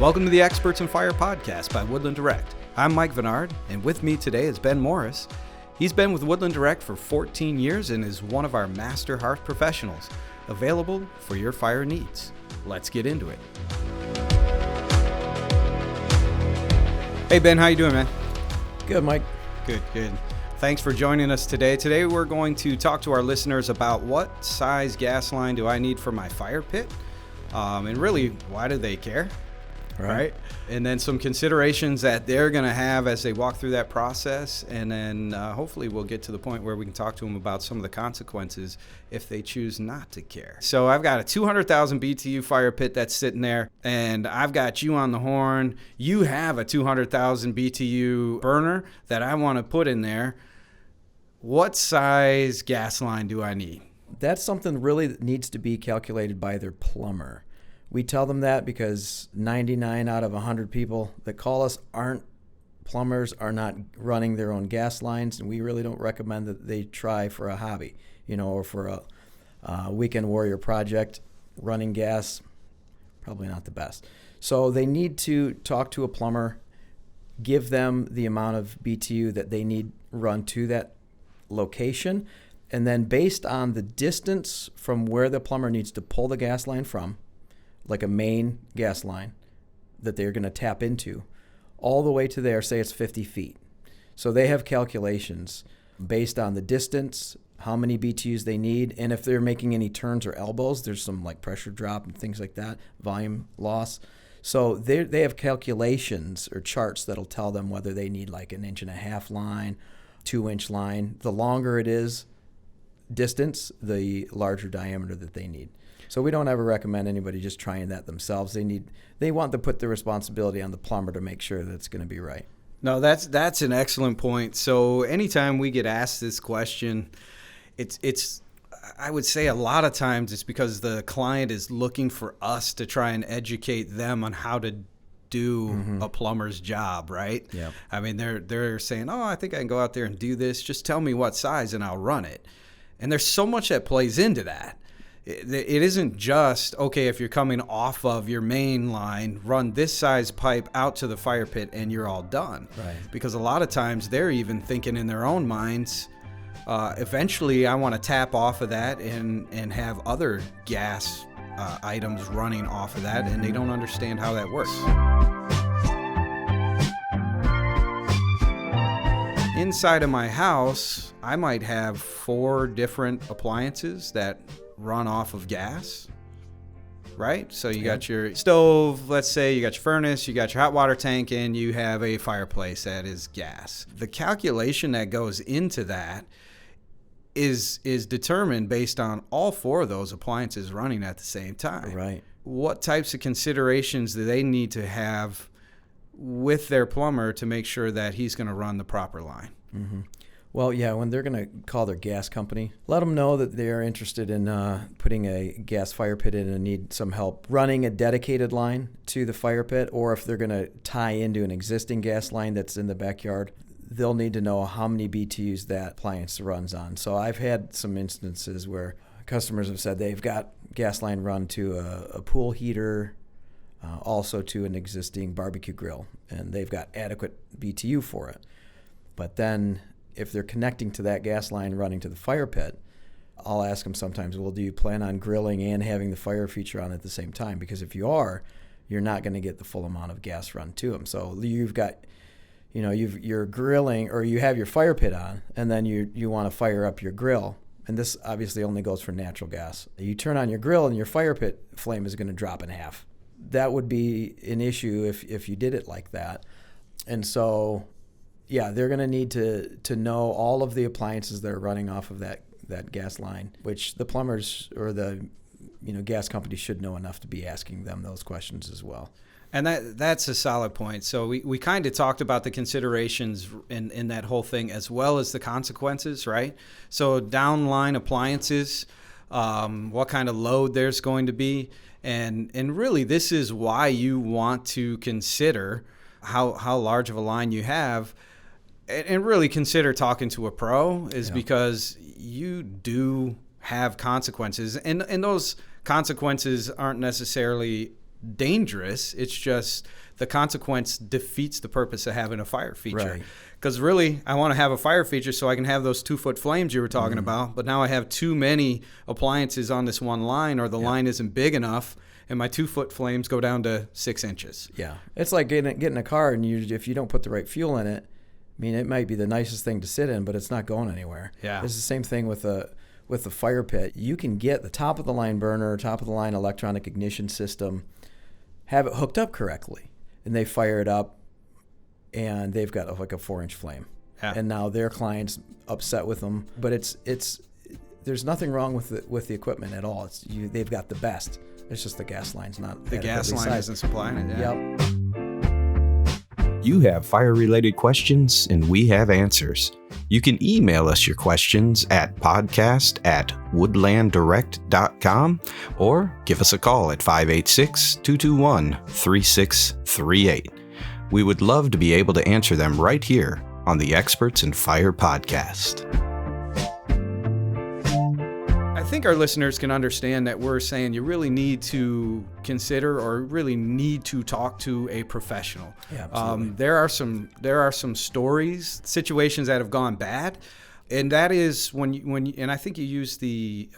Welcome to the Experts in Fire podcast by Woodland Direct. I'm Mike Vennard, and with me today is Ben Morris. He's been with Woodland Direct for 14 years and is one of our master hearth professionals, available for your fire needs. Let's get into it. Hey Ben, how you doing, man? Good, Mike. Good. Thanks for joining us today. Today we're going to talk to our listeners about what size gas line do I need for my fire pit, and really, why do they care? Right. And then some considerations that they're going to have as they walk through that process. And then hopefully we'll get to the point where we can talk to them about some of the consequences if they choose not to care. So I've got a 200,000 BTU fire pit that's sitting there, and I've got you on the horn. You have a 200,000 BTU burner that I want to put in there. What size gas line do I need? That's something really that needs to be calculated by their plumber. We tell them that because 99 out of 100 people that call us aren't plumbers, are not running their own gas lines, and we really don't recommend that they try for a hobby, or for a weekend warrior project. Running gas, probably not the best. So they need to talk to a plumber, give them the amount of BTU that they need run to that location, and then based on the distance from where the plumber needs to pull the gas line from, like a main gas line that they're going to tap into, all the way to there, say it's 50 feet. So they have calculations based on the distance, how many BTUs they need, and if they're making any turns or elbows, there's some like pressure drop and things like that, volume loss. So they have calculations or charts that'll tell them whether they need like an 1.5-inch line, 2-inch line. The longer it is distance, the larger diameter that they need. So we don't ever recommend anybody just trying that themselves. They want to put the responsibility on the plumber to make sure that it's going to be right. No, that's an excellent point. So anytime we get asked this question, it's I would say a lot of times it's because the client is looking for us to try and educate them on how to do a plumber's job, right? Yeah. I mean, they're saying, "Oh, I think I can go out there and do this. Just tell me what size and I'll run it." And there's so much that plays into that. It isn't just, okay, if you're coming off of your main line, run this size pipe out to the fire pit and you're all done. Right. Because a lot of times they're even thinking in their own minds, eventually I want to tap off of that and have other gas items running off of that, and they don't understand how that works. Inside of my house, I might have 4 different appliances that run off of gas, right? So you got your stove, let's say, you got your furnace, you got your hot water tank, and you have a fireplace that is gas. The calculation that goes into that is determined based on all 4 of those appliances running at the same time. Right. What types of considerations do they need to have with their plumber to make sure that he's going to run the proper line? Mm-hmm. Well, yeah, when they're going to call their gas company, let them know that they're interested in putting a gas fire pit in and need some help running a dedicated line to the fire pit, or if they're going to tie into an existing gas line that's in the backyard, they'll need to know how many BTUs that appliance runs on. So I've had some instances where customers have said they've got gas line run to a pool heater, also to an existing barbecue grill, and they've got adequate BTU for it. But then if they're connecting to that gas line running to the fire pit, I'll ask them sometimes, well, do you plan on grilling and having the fire feature on at the same time? Because if you are, you're not going to get the full amount of gas run to them. So you've got, you're grilling, or you have your fire pit on, and then you want to fire up your grill. And this obviously only goes for natural gas. You turn on your grill and your fire pit flame is going to drop in half. That would be an issue if you did it like that. And so, yeah, they're going to need to know all of the appliances that are running off of that gas line, which the plumbers or the gas company should know enough to be asking them those questions as well. And that's a solid point. So we kind of talked about the considerations in that whole thing, as well as the consequences, right? So downline appliances, what kind of load there's going to be. And really, this is why you want to consider how large of a line you have, and really consider talking to a pro, is because you do have consequences. And those consequences aren't necessarily dangerous. It's just the consequence defeats the purpose of having a fire feature. Right. Because really, I want to have a fire feature so I can have those 2-foot flames you were talking about. But now I have too many appliances on this one line, or the line isn't big enough, and my 2-foot flames go down to 6 inches. Yeah. It's like getting a car, and if you don't put the right fuel in it, I mean, it might be the nicest thing to sit in, but it's not going anywhere. Yeah. It's the same thing with the fire pit. You can get the top of the line burner, top of the line electronic ignition system, have it hooked up correctly, and they fire it up, and they've got like a 4-inch flame. Yeah. And now their client's upset with them, but it's there's nothing wrong with the equipment at all. They've got the best. It's just the gas line's not the gas line isn't supplying it. Yeah. Yep. You have fire-related questions, and we have answers. You can email us your questions at podcast@woodlanddirect.com or give us a call at 586-221-3638. We would love to be able to answer them right here on the Experts in Fire podcast. I think our listeners can understand that we're saying you really need to consider or really need to talk to a professional. Yeah, absolutely. There are some stories, situations that have gone bad, and that is when and I think you use the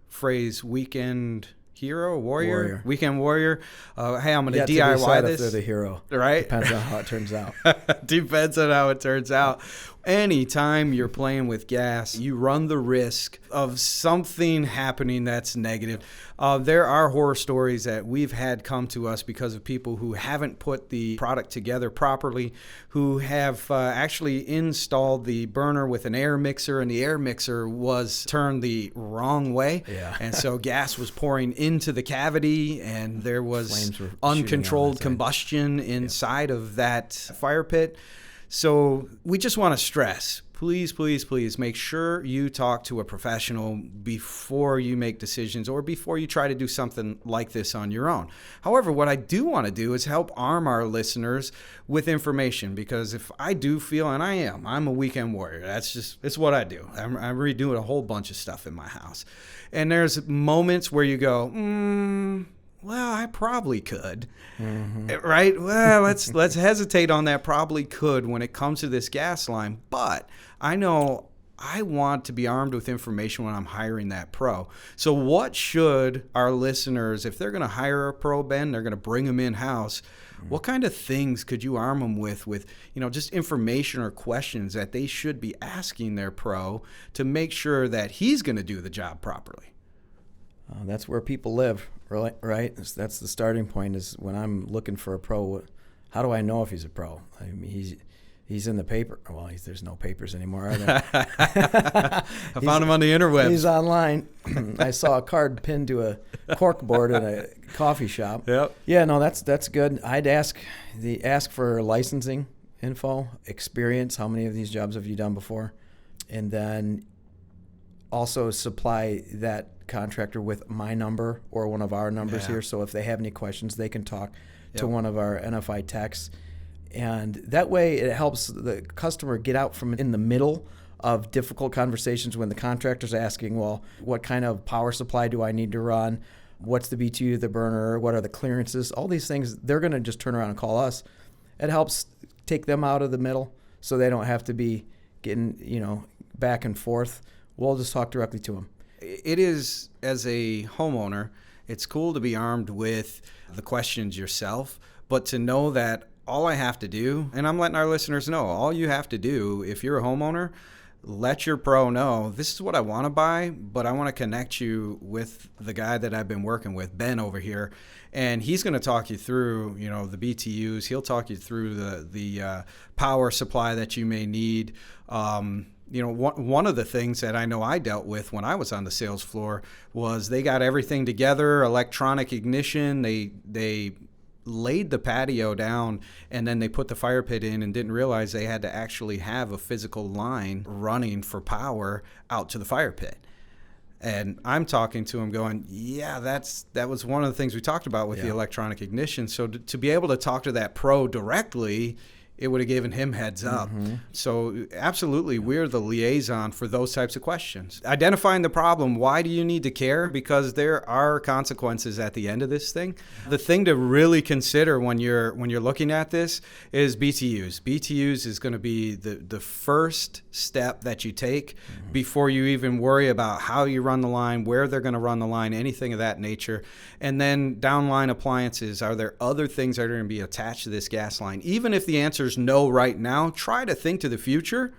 phrase weekend hero, warrior. Weekend warrior. Hey, I'm going to DIY this. If they're the hero. Right? Depends on how it turns out. Depends on how it turns out. Anytime you're playing with gas, you run the risk of something happening that's negative. There are horror stories that we've had come to us because of people who haven't put the product together properly, who have actually installed the burner with an air mixer, and the air mixer was turned the wrong way. Yeah. And so gas was pouring into the cavity, and there was Flames were uncontrolled shooting out combustion inside of that fire pit. So we just want to stress, please, please, please make sure you talk to a professional before you make decisions or before you try to do something like this on your own. However, what I do want to do is help arm our listeners with information, because if I do feel, and I'm a weekend warrior. It's what I do. I'm redoing a whole bunch of stuff in my house. And there's moments where you go, well, I probably could, right? Well, let's hesitate on that probably could when it comes to this gas line. But I know I want to be armed with information when I'm hiring that pro. So what should our listeners, if they're going to hire a pro, Ben, they're going to bring them in-house, what kind of things could you arm them with just information or questions that they should be asking their pro to make sure that he's going to do the job properly? That's where people live, right? That's the starting point. Is when I'm looking for a pro, how do I know if he's a pro? I mean, he's in the paper. Well, there's no papers anymore, are there? I found him on the interwebs. He's online. I saw a card pinned to a cork board at a coffee shop. Yep. Yeah, no, that's good. I'd ask for licensing info, experience. How many of these jobs have you done before? And then also supply that contractor with my number or one of our numbers here, so if they have any questions, they can talk to one of our NFI techs, and that way it helps the customer get out from in the middle of difficult conversations when the contractor's asking, well, what kind of power supply do I need to run? What's the BTU of the burner? What are the clearances? All these things, they're going to just turn around and call us. It helps take them out of the middle so they don't have to be getting, back and forth. We'll just talk directly to them. It is, as a homeowner, it's cool to be armed with the questions yourself, but to know that all I have to do, and I'm letting our listeners know, all you have to do, if you're a homeowner, let your pro know, this is what I want to buy, but I want to connect you with the guy that I've been working with, Ben over here, and he's going to talk you through, the BTUs. He'll talk you through the power supply that you may need. One of the things that I know I dealt with when I was on the sales floor was they got everything together, electronic ignition. They laid the patio down, and then they put the fire pit in and didn't realize they had to actually have a physical line running for power out to the fire pit. And I'm talking to him going, yeah, that was one of the things we talked about with the electronic ignition. So to be able to talk to that pro directly it would have given him heads up. So absolutely, we're the liaison for those types of questions. Identifying the problem, why do you need to care? Because there are consequences at the end of this thing. The thing to really consider when you're looking at this is BTUs. BTUs is going to be the first step that you take before you even worry about how you run the line, where they're going to run the line, anything of that nature. And then downline appliances, are there other things that are going to be attached to this gas line? Even if the answer is no right now, try to think to the future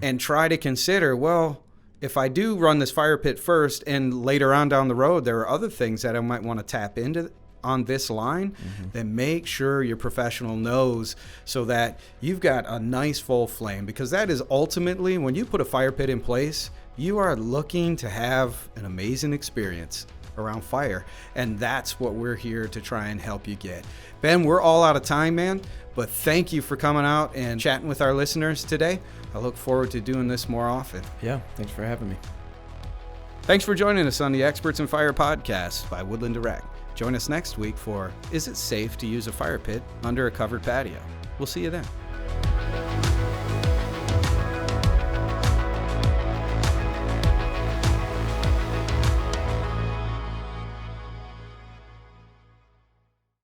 and try to consider, well, if I do run this fire pit first and later on down the road, there are other things that I might want to tap into on this line, then make sure your professional knows so that you've got a nice full flame, because that is ultimately, when you put a fire pit in place, you are looking to have an amazing experience around fire. And that's what we're here to try and help you get. Ben, we're all out of time, man, but thank you for coming out and chatting with our listeners today. I look forward to doing this more often. Yeah, thanks for having me. Thanks for joining us on the Experts in Fire podcast by Woodland Direct. Join us next week for Is It Safe to Use a Fire Pit Under a Covered Patio? We'll see you then.